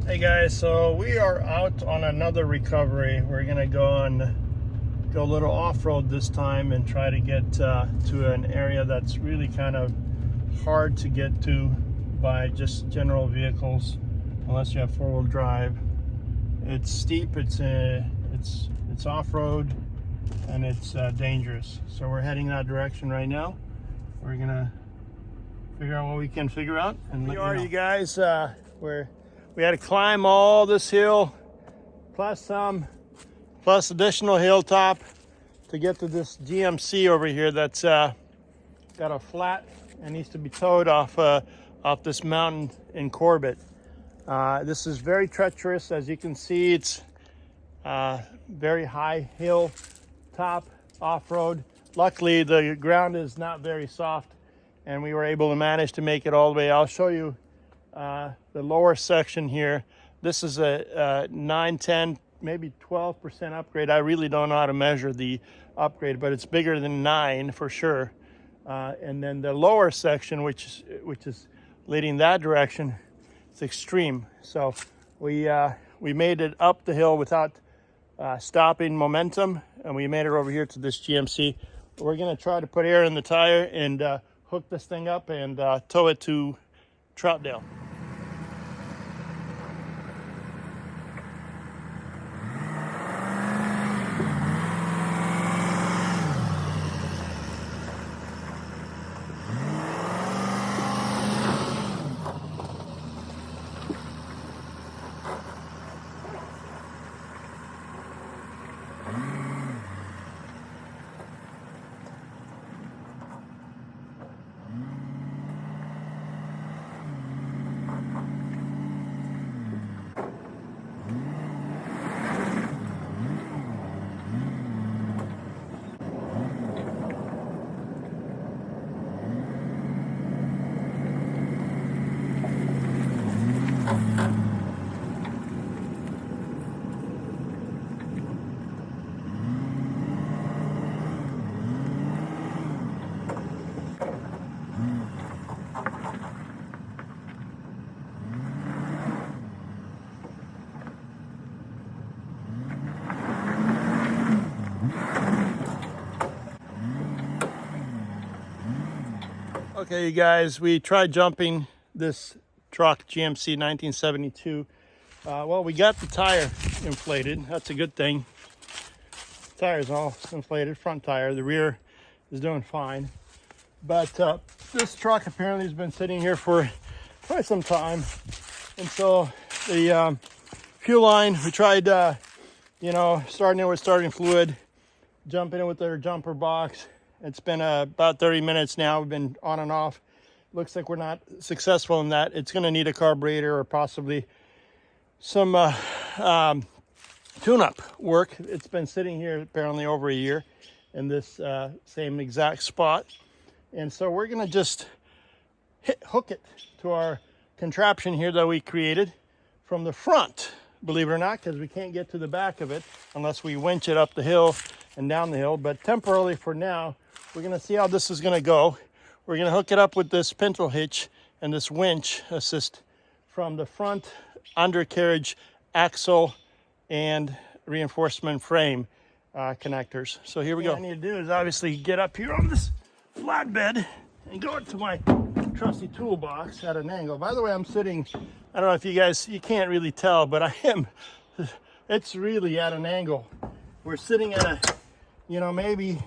Hey guys, so we are out on another recovery. We're gonna go a little off-road this time and try to get to an area that's really kind of hard to get to by just general vehicles, unless you have four-wheel drive. It's steep, it's off-road, and it's dangerous. So we're heading that direction right now. We're gonna figure out what we can figure out. And here are you guys. We had to climb all this hill, plus additional hilltop to get to this GMC over here that's got a flat and needs to be towed off this mountain in Corbett. This is very treacherous. As you can see, it's very high hill top off-road. Luckily, the ground is not very soft, and we were able to manage to make it all the way. I'll show you the lower section here. This is a 9, 10, maybe 12% upgrade. I really don't know how to measure the upgrade, but it's bigger than 9 for sure. And then the lower section, which is leading that direction, it's extreme. So we made it up the hill without stopping momentum, and we made it over here to this GMC. We're gonna try to put air in the tire and hook this thing up and tow it to Troutdale. Okay, you guys, we tried jumping this truck, GMC 1972. Well, we got the tire inflated. That's a good thing. Tire's all inflated, front tire. The rear is doing fine. But this truck apparently has been sitting here for quite some time. And so the fuel line, we tried, starting it with starting fluid, jumping it with their jumper box. It's been about 30 minutes now. We've been on and off. Looks like we're not successful in that. It's going to need a carburetor or possibly some tune-up work. It's been sitting here apparently over a year in this same exact spot. And so we're going to just hook it to our contraption here that we created from the front, believe it or not, because we can't get to the back of it unless we winch it up the hill and down the hill. But temporarily for now, we're going to see how this is going to go. We're going to hook it up with this pintle hitch and this winch assist from the front undercarriage axle and reinforcement frame connectors. So here we go. What I need to do is obviously get up here on this flatbed and go to my trusty toolbox at an angle. By the way, I'm sitting, I don't know if you can't really tell, but I am, it's really at an angle. We're sitting at a, maybe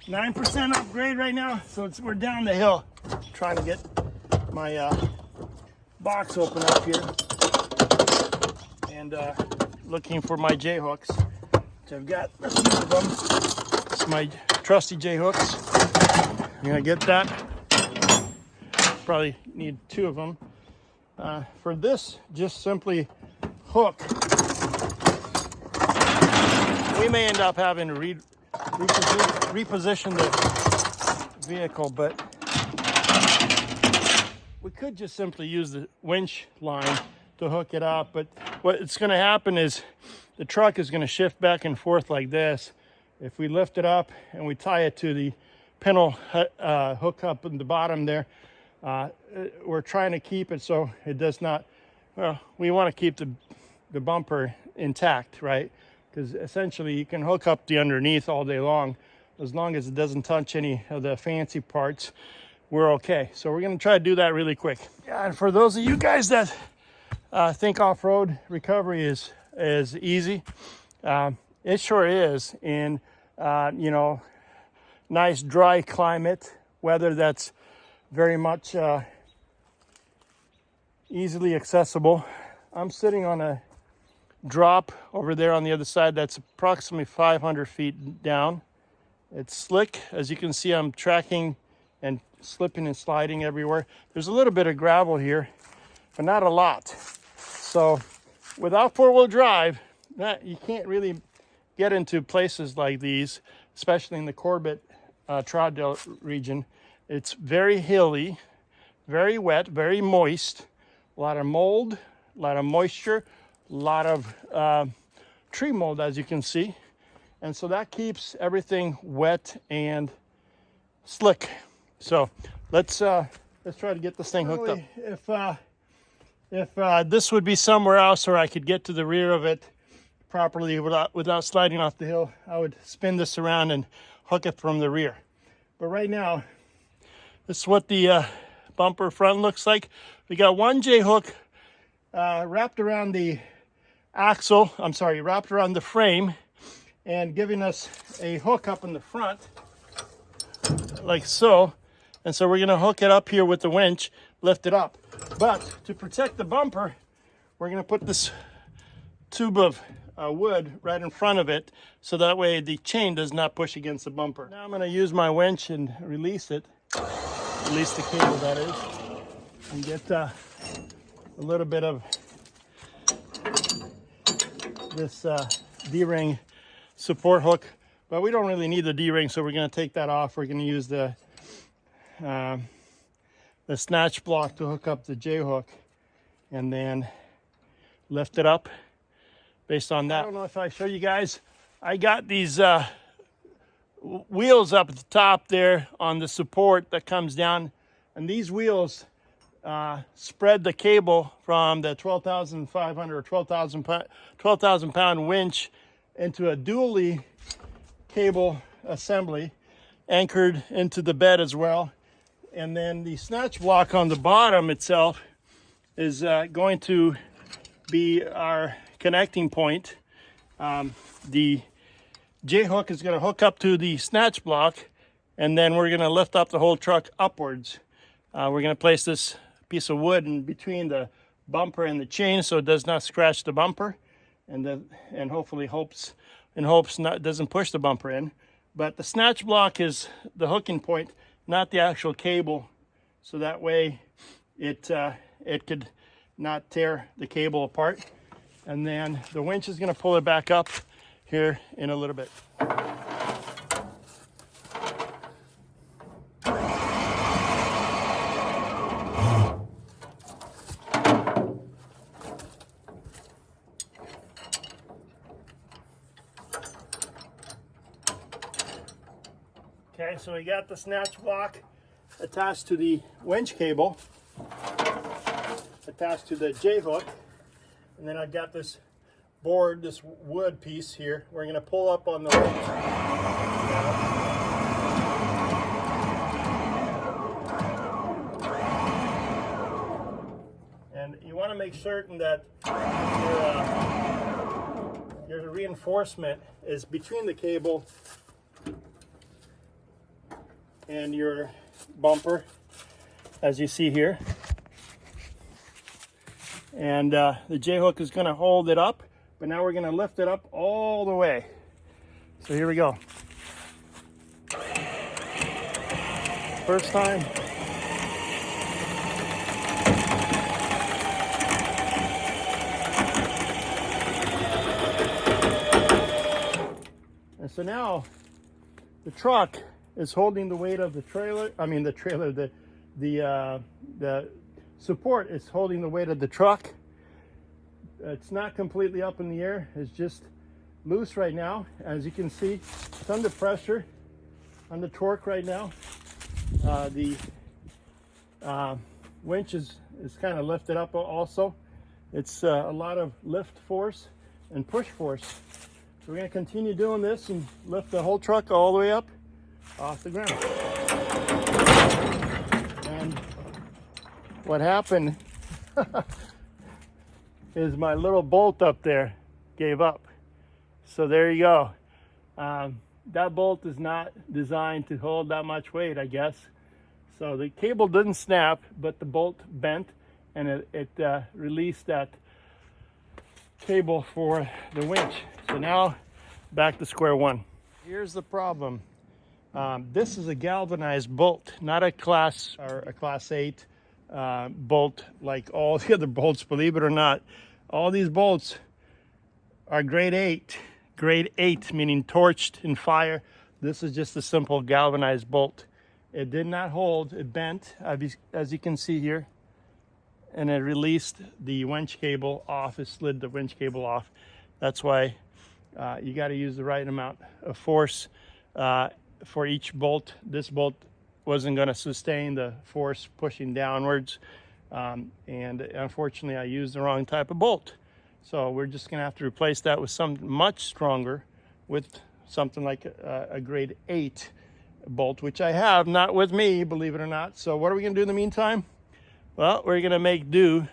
9% upgrade right now, so we're down the hill trying to get my box open up here and looking for my J hooks, which I've got a few of them. It's my trusty J hooks. I'm gonna get that. Probably need 2 of them. For this, just simply hook. We may end up having to reposition the vehicle, but we could just simply use the winch line to hook it up. But what's going to happen is the truck is going to shift back and forth like this. If we lift it up and we tie it to the pintle hook up in the bottom there, we're trying to keep it so it does not Well, we want to keep the bumper intact, right? Because essentially you can hook up the underneath all day long. As long as it doesn't touch any of the fancy parts, we're okay. So we're going to try to do that really quick. Yeah, and for those of you guys that think off-road recovery is easy, it sure is in you know, nice dry climate, weather that's very much easily accessible. I'm sitting on a drop over there on the other side that's approximately 500 feet down. It's slick. As you can see, I'm tracking and slipping and sliding everywhere. There's a little bit of gravel here, but not a lot. So without four-wheel drive, you can't really get into places like these, especially in the Corbett, Troutdale region. It's very hilly, very wet, very moist, a lot of mold, a lot of moisture, a lot of tree mold, as you can see. And so that keeps everything wet and slick. So let's try to get this thing hooked up. If this would be somewhere else where I could get to the rear of it properly without sliding off the hill, I would spin this around and hook it from the rear. But right now, this is what the bumper front looks like. We got one J-hook wrapped around the wrapped around the frame and giving us a hook up in the front, like so. And so we're gonna hook it up here with the winch, lift it up. But to protect the bumper, we're gonna put this tube of wood right in front of it, so that way the chain does not push against the bumper. Now I'm gonna use my winch and release it, release the cable that is, and get a little bit of this D-ring support hook. But we don't really need the D-ring, so we're gonna take that off. We're gonna use the snatch block to hook up the J-hook and then lift it up based on that. I don't know if I show you guys, I got these wheels up at the top there on the support that comes down, and these wheels spread the cable from the 12,500 or 12,000 pound winch into a dolly cable assembly anchored into the bed as well. And then the snatch block on the bottom itself is going to be our connecting point. The J-hook is going to hook up to the snatch block, and then we're going to lift up the whole truck upwards. We're going to place this piece of wood in between the bumper and the chain so it does not scratch the bumper, and hopefully doesn't push the bumper in. But the snatch block is the hooking point, not the actual cable, so that way it could not tear the cable apart. And then the winch is going to pull it back up here in a little bit. Okay, so we got the snatch block attached to the winch cable, attached to the J-hook, and then I've got this board, this wood piece here. We're going to pull up on the winch. And you want to make certain that your reinforcement is between the cable and your bumper, as you see here. And the J-hook is going to hold it up, but now we're going to lift it up all the way. So here we go. First time. And so now the truck is holding the weight of the trailer. The support is holding the weight of the truck. It's not completely up in the air. It's just loose right now. As you can see, it's under pressure, under torque right now. The winch is kind of lifted up also. It's a lot of lift force and push force. So we're going to continue doing this and lift the whole truck all the way up off the ground. And what happened is my little bolt up there gave up. So there you go. That bolt is not designed to hold that much weight, I guess. So the cable didn't snap, but the bolt bent, and it released that cable for the winch. So now back to square one. Here's the problem. This is a galvanized bolt, not a class 8 bolt like all the other bolts, believe it or not. All these bolts are grade 8. Grade 8 meaning torched in fire. This is just a simple galvanized bolt. It did not hold, it bent, as you can see here, and it released the winch cable off. It slid the winch cable off. That's why you got to use the right amount of force for each bolt. This bolt wasn't going to sustain the force pushing downwards, and unfortunately I used the wrong type of bolt. So we're just going to have to replace that with something much stronger, with something like a grade 8 bolt, which I have, not with me, believe it or not. So what are we going to do in the meantime? Well, we're going to make do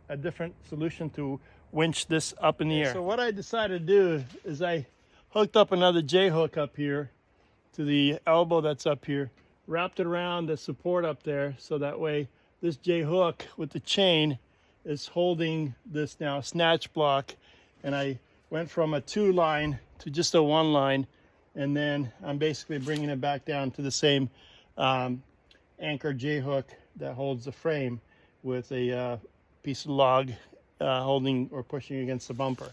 a different solution to winch this up in the air. So what I decided to do is I hooked up another J-hook up here to the elbow that's up here, wrapped it around the support up there, so that way this J-hook with the chain is holding this now snatch block. And I went from a 2-line to just a 1-line, and then I'm basically bringing it back down to the same anchor J-hook that holds the frame, with a piece of log holding or pushing against the bumper.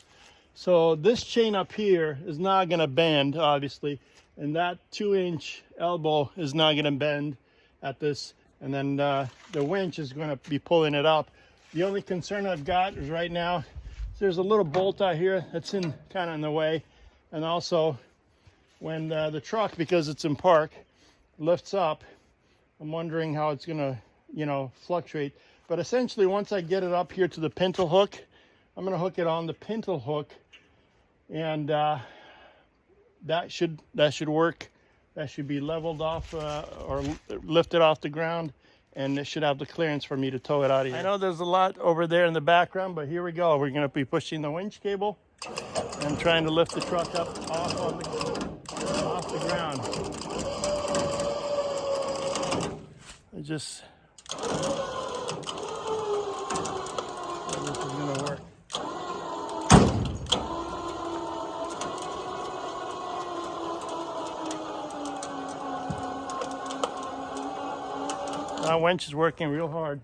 So this chain up here is not going to bend, obviously, and that 2-inch elbow is not going to bend at this, and then the winch is going to be pulling it up. The only concern I've got is right now there's a little bolt out here that's kind of in the way, and also when the truck, because it's in park, lifts up, I'm wondering how it's going to fluctuate. But essentially, once I get it up here to the pintle hook, I'm going to hook it on the pintle hook, and that should work. That should be leveled off or lifted off the ground, and it should have the clearance for me to tow it out of here. I know there's a lot over there in the background, but here we go. We're going to be pushing the winch cable and trying to lift the truck up off the ground. This is going to work. That winch is working real hard,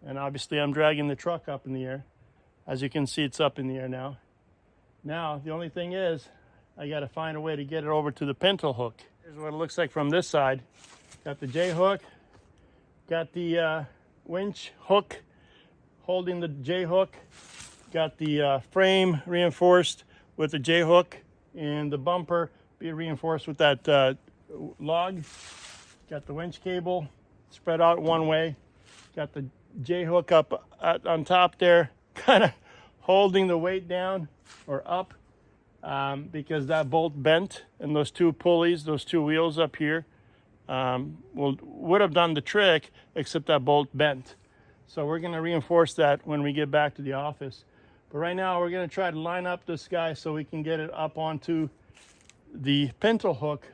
and obviously I'm dragging the truck up in the air. As you can see, it's up in the air now. Now, the only thing is, I got to find a way to get it over to the pintle hook. Here's what it looks like from this side. Got the J-hook, got the winch hook holding the J-hook, got the frame reinforced with the J-hook, and the bumper be reinforced with that log. Got the winch cable spread out one way, got the J-hook up on top there, kind of holding the weight down or up, because that bolt bent, and those two pulleys, those two wheels up here, would have done the trick, except that bolt bent. So we're going to reinforce that when we get back to the office. But right now we're going to try to line up this guy so we can get it up onto the pintle hook,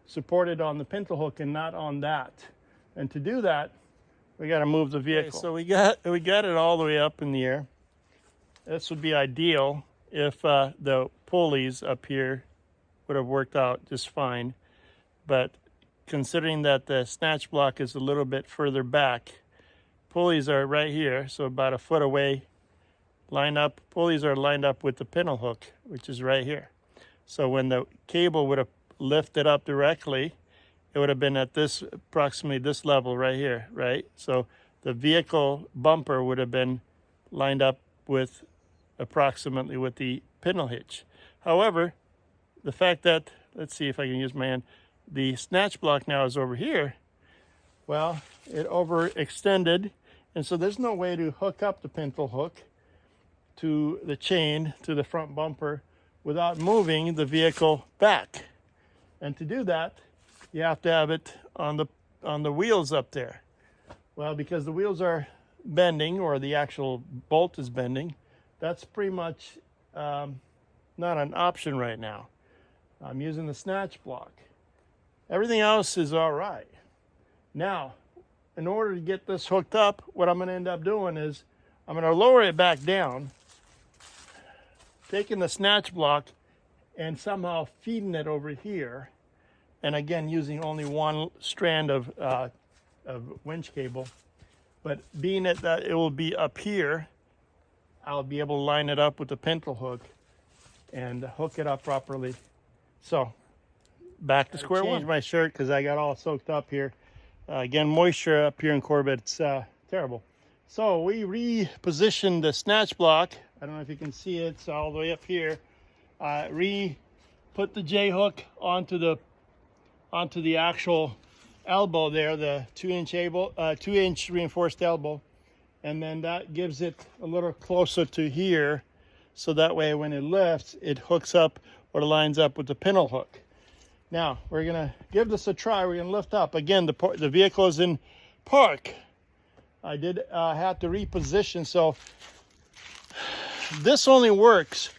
supported on the pintle hook and not on that. And to do that, we got to move the vehicle. Okay, so we got it all the way up in the air. This would be ideal if the pulleys up here would have worked out just fine. But considering that the snatch block is a little bit further back, pulleys are right here, so about a foot away, lined up. Pulleys are lined up with the pintle hook, which is right here. So when the cable would have lifted up directly, it would have been at approximately this level right here, right? So the vehicle bumper would have been lined up with approximately with the pintle hitch. However, the fact that, let's see if I can use my hand, the snatch block now is over here, well, it overextended, And so there's no way to hook up the pintle hook to the chain to the front bumper without moving the vehicle back. And to do that, you have to have it on the wheels up there. Well, because the wheels are bending, or the actual bolt is bending, that's pretty much not an option right now. I'm using the snatch block. Everything else is all right. Now, in order to get this hooked up, what I'm going to end up doing is I'm going to lower it back down, taking the snatch block and somehow feeding it over here, and again using only one strand of winch cable. But being that it will be up here, I'll be able to line it up with the pintle hook and hook it up properly. So back to square one. Change my shirt because I got all soaked up here. Again, moisture up here in Corbett, it's terrible. So we repositioned the snatch block. I don't know if you can see it, it's all the way up here. Put the J hook onto the actual elbow there, the 2-inch reinforced elbow, and then that gives it a little closer to here, so that way when it lifts, it hooks up or lines up with the pintle hook. Now we're gonna give this a try. We're gonna lift up again. The vehicle is in park. I did have to reposition, so this only works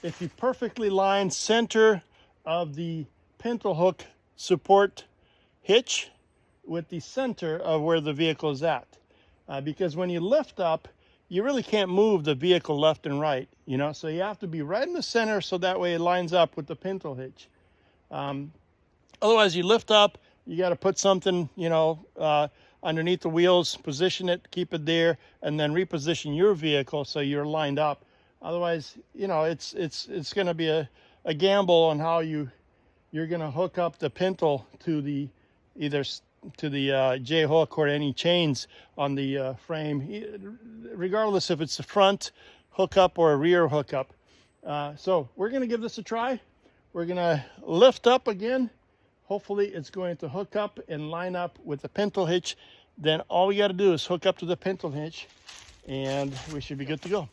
if you perfectly line center of the pintle hook support hitch with the center of where the vehicle is at. Because when you lift up, you really can't move the vehicle left and right, you know, so you have to be right in the center so that way it lines up with the pintle hitch. Otherwise, you lift up, you got to put something, you know, underneath the wheels, position it, keep it there, and then reposition your vehicle so you're lined up. Otherwise, you know, it's going to be a gamble on how you're going to hook up the pintle to the either to the J hook or any chains on the frame, regardless if it's the front hookup or a rear hookup. So we're going to give this a try. We're going to lift up again. Hopefully it's going to hook up and line up with the pintle hitch. Then all we got to do is hook up to the pintle hitch and we should be good to go.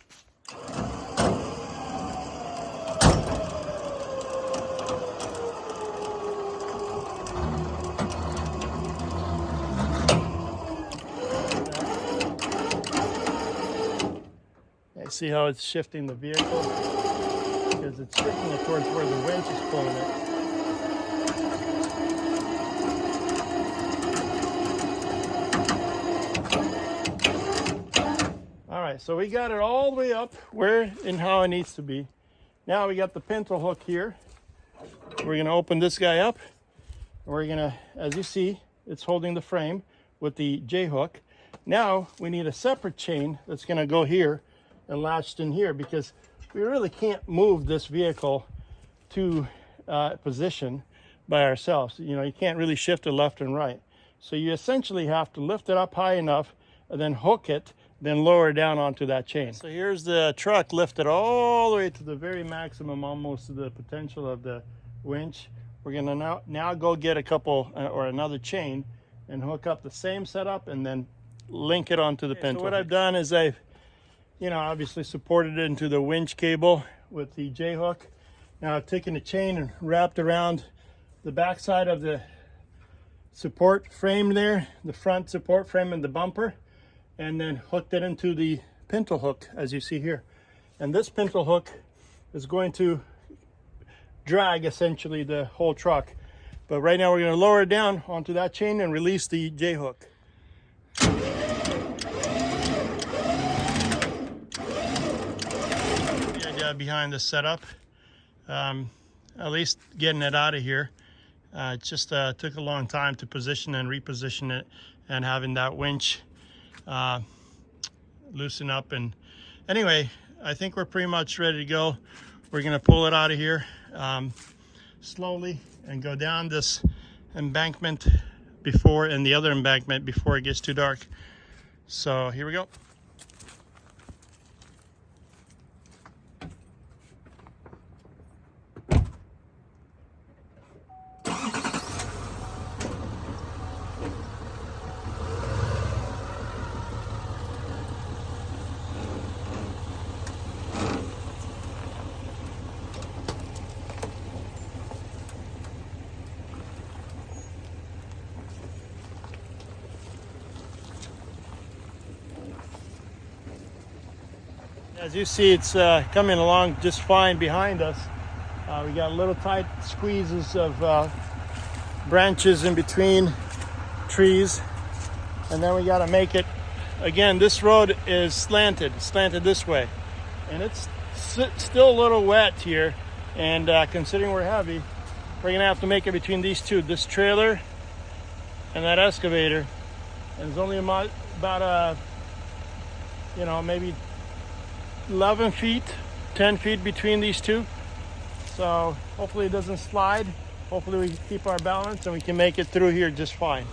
See how it's shifting the vehicle? Because it's shifting it towards where the winch is pulling it. All right, so we got it all the way up where and how it needs to be. Now we got the pintle hook here. We're gonna open this guy up. We're gonna, as you see, it's holding the frame with the J hook. Now we need a separate chain that's gonna go here and latched in here, because we really can't move this vehicle to position by ourselves. You know, you can't really shift it left and right. So you essentially have to lift it up high enough and then hook it, then lower it down onto that chain. So here's the truck lifted all the way to the very maximum, almost to the potential of the winch. We're gonna now go get a couple or another chain and hook up the same setup and then link it onto the pintle. So what I've done is I've, you know, obviously supported it into the winch cable with the J hook. Now I've taken the chain and wrapped around the back side of the support frame there, the front support frame and the bumper, and then hooked it into the pintle hook, as you see here. And this pintle hook is going to drag essentially the whole truck. But right now we're going to lower it down onto that chain and release the J hook. Behind the setup, at least getting it out of here. It just took a long time to position and reposition it, and having that winch loosen up. And anyway, I think we're pretty much ready to go. We're gonna pull it out of here slowly and go down this embankment and the other embankment before it gets too dark. So here we go. As you see, it's coming along just fine behind us. We got little tight squeezes of branches in between trees, and then we got to make it. Again, this road is slanted this way, and it's still a little wet here, and considering we're heavy, we're gonna have to make it between these two, this trailer and that excavator. And there's only about maybe 11 feet, 10 feet between these two. So hopefully it doesn't slide. Hopefully we keep our balance and we can make it through here just fine.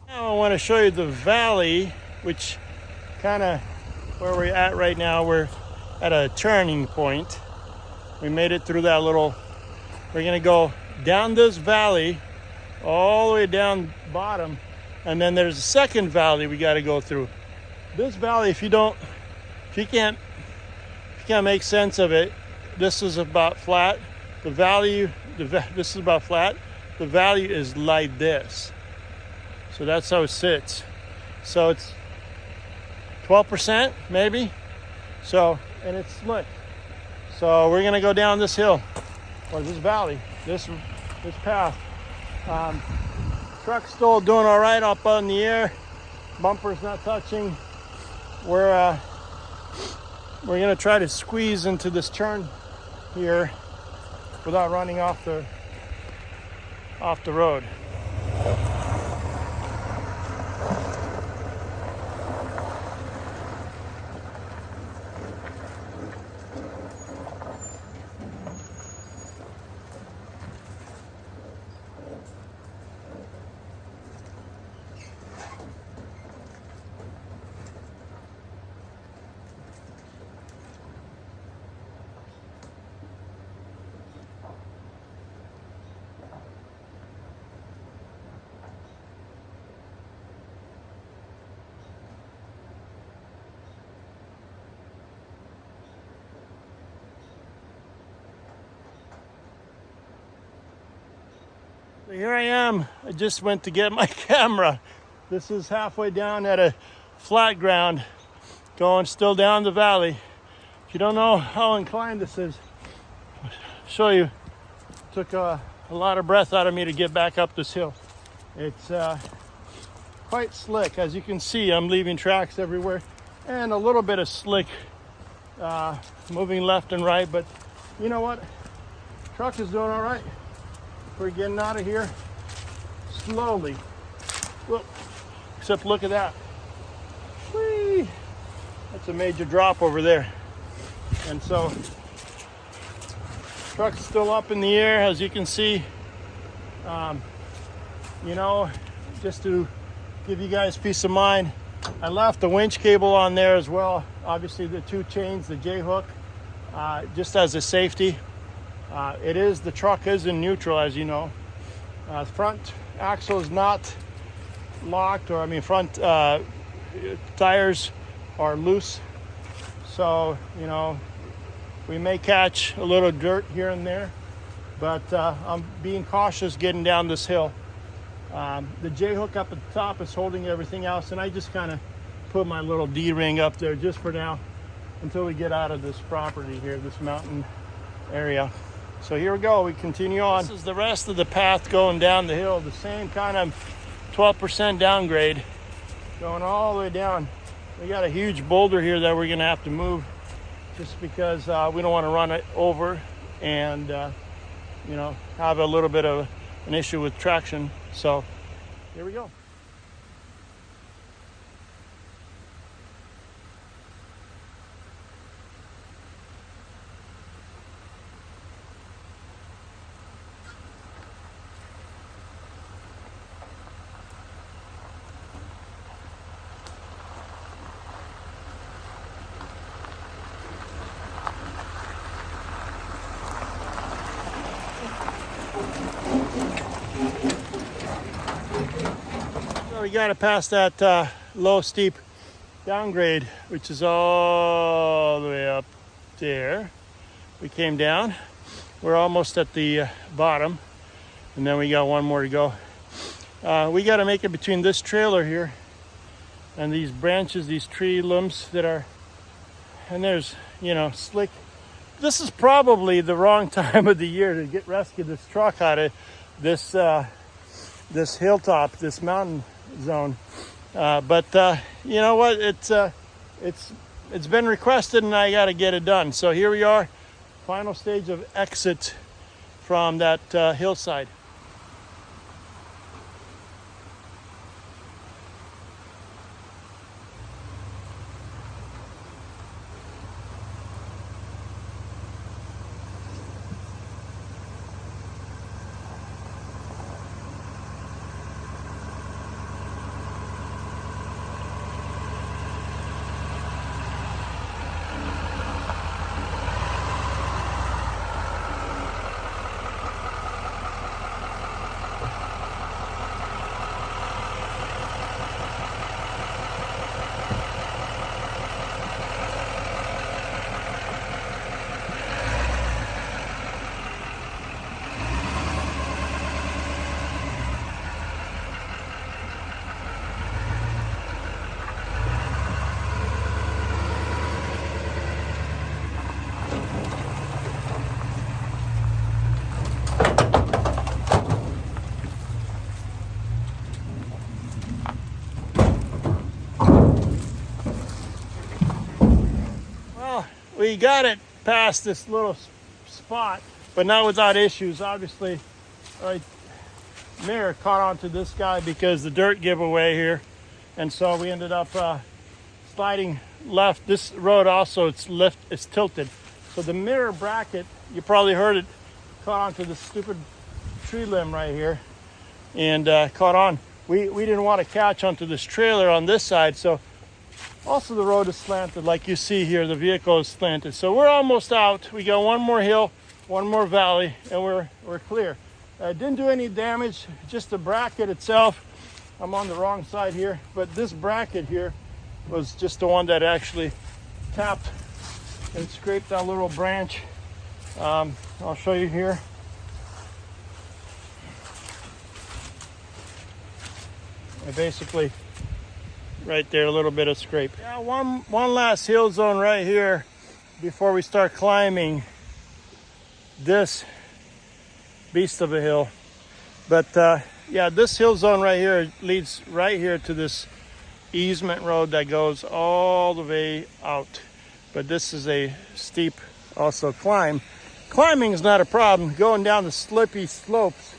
Now I want to show you the valley, which kind of where we're at right now. We're at a turning point. We made it through that little, we're going to go down this valley all the way down bottom, and then there's a second valley we got to go through. This valley, if you can't make sense of it, this is about flat. This is about flat. The valley is like this. So that's how it sits. So it's 12% maybe. So, and it's slick. So we're gonna go down this hill, or this valley, this path. Truck's still doing all right up in the air. Bumper's not touching. We're gonna try to squeeze into this turn here without running off the road. So here I am. I just went to get my camera. This is halfway down at a flat ground, going still down the valley. If you don't know how inclined this is, I'll show you. It took a lot of breath out of me to get back up this hill. It's quite slick. As you can see, I'm leaving tracks everywhere, and a little bit of slick moving left and right, but you know what? Truck is doing all right. We're getting out of here slowly. Whoop. Except look at that. Whee! That's a major drop over there. And so, truck's still up in the air, as you can see. Just to give you guys peace of mind, I left the winch cable on there as well. Obviously the two chains, the J-hook, just as a safety. The truck is in neutral, as you know. Front axle is not locked, front tires are loose. So, we may catch a little dirt here and there, but I'm being cautious getting down this hill. The J-hook up at the top is holding everything else, and I just kind of put my little D-ring up there just for now until we get out of this property here, this mountain area. So here we go, we continue on. This is the rest of the path going down the hill, the same kind of 12% downgrade going all the way down. We got a huge boulder here that we're gonna have to move just because we don't want to run it over and have a little bit of an issue with traction. So Here we go. So we got to pass that low steep downgrade, which is all the way up there. We came down. We're almost at the bottom, and then we got one more to go. We got to make it between this trailer here and these branches, these tree limbs that are, and there's, you know, slick. This is probably the wrong time of the year to rescue this truck out of this this hilltop, this mountain zone. But you know what? It's been requested, and I got to get it done. So here we are, final stage of exit from that hillside. We got it past this little spot, but not without issues. Obviously, mirror caught onto this guy because the dirt gave away here, and so we ended up sliding left. This road also, it's tilted, so the mirror bracket, you probably heard it, caught onto this stupid tree limb right here, and caught on. We didn't want to catch onto this trailer on this side, so also the road is slanted, like you see here. The vehicle is slanted, so we're almost out. We got one more hill, one more valley, and we're clear. Didn't do any damage, just the bracket itself. I'm on the wrong side here, but this bracket here was just the one that actually tapped and scraped that little branch. I'll show you here. I basically, right there, a little bit of scrape. Yeah, one last hill zone right here before we start climbing this beast of a hill. But yeah, this hill zone right here leads right here to this easement road that goes all the way out. But this is a steep also climb. Climbing is not a problem. Going down the slippy slopes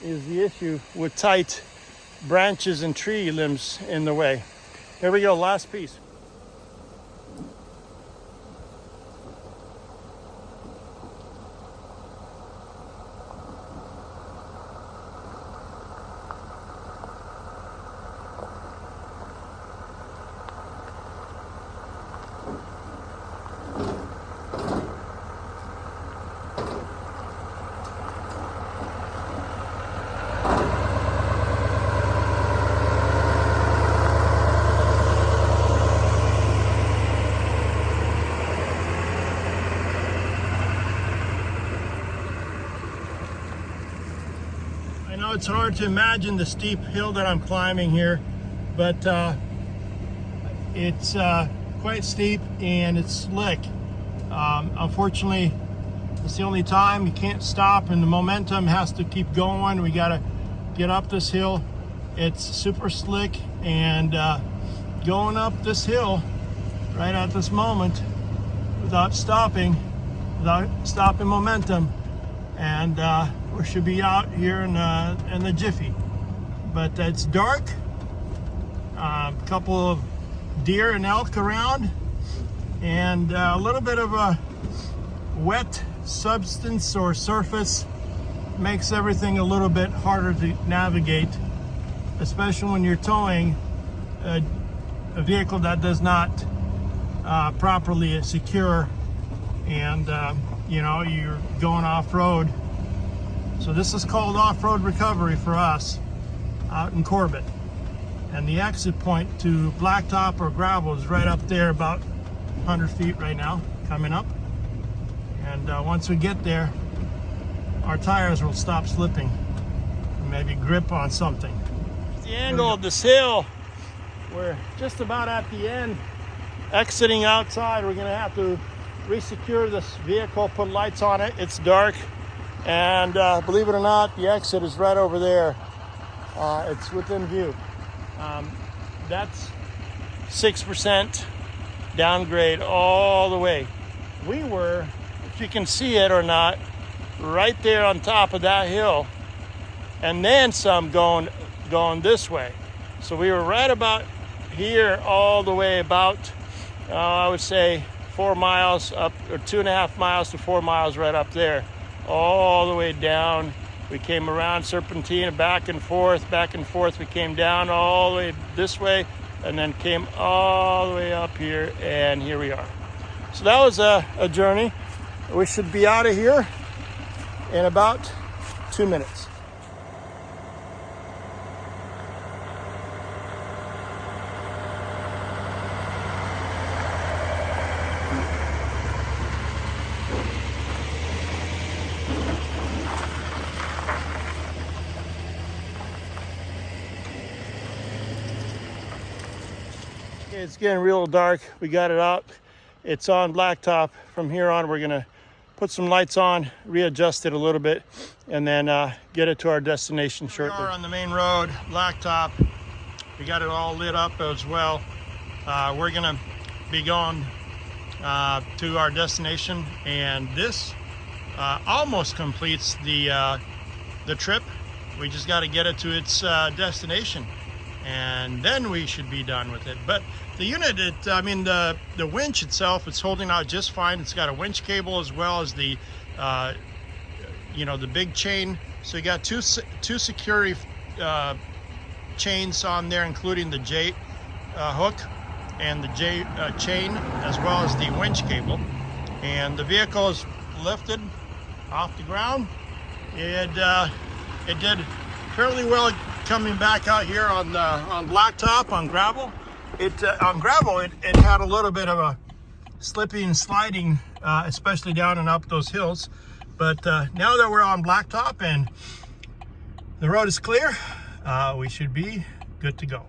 is the issue with tight branches and tree limbs in the way. Here we go, last piece. It's hard to imagine the steep hill that I'm climbing here, but it's quite steep and it's slick. Unfortunately, it's the only time you can't stop, and the momentum has to keep going. We got to get up this hill. It's super slick, and going up this hill right at this moment without stopping momentum, and we should be out here in the jiffy. but it's dark. A couple of deer and elk around, and a little bit of a wet substance or surface makes everything a little bit harder to navigate, especially when you're towing a vehicle that does not properly secure, and you know, you're going off-road. So this is called off-road recovery for us out in Corbett. And the exit point to blacktop or gravel is right up there, about 100 feet right now, coming up. And once we get there, our tires will stop slipping and maybe grip on something. The angle of this hill, we're just about at the end. Exiting outside, we're gonna have to resecure this vehicle, put lights on it. It's dark, and believe it or not, the exit is right over there. It's within view. That's 6% downgrade all the way. We were, if you can see it or not, right there on top of that hill, and then some going this way. So we were right about here all the way about, I would say 4 miles up, or 2.5 miles to 4 miles right up there, all the way down. We came around Serpentina, back and forth. We came down all the way this way, and then came all the way up here, and here we are. So that was a journey. We should be out of here in about 2 minutes. It's getting real dark. We got it out. It's on blacktop. From here on, we're gonna put some lights on, readjust it a little bit, and then get it to our destination shortly. We are on the main road, blacktop. We got it all lit up as well. We're gonna be going to our destination, and this almost completes the trip. We just got to get it to its destination, and then we should be done with it. But the unit, the winch itself, it's holding out just fine. It's got a winch cable as well as the the big chain. So you got two security chains on there, including the J hook and the J chain, as well as the winch cable. And the vehicle is lifted off the ground. It did fairly well coming back out here on blacktop, on gravel. On gravel, it had a little bit of a slipping and sliding, especially down and up those hills. But now that we're on blacktop and the road is clear, we should be good to go.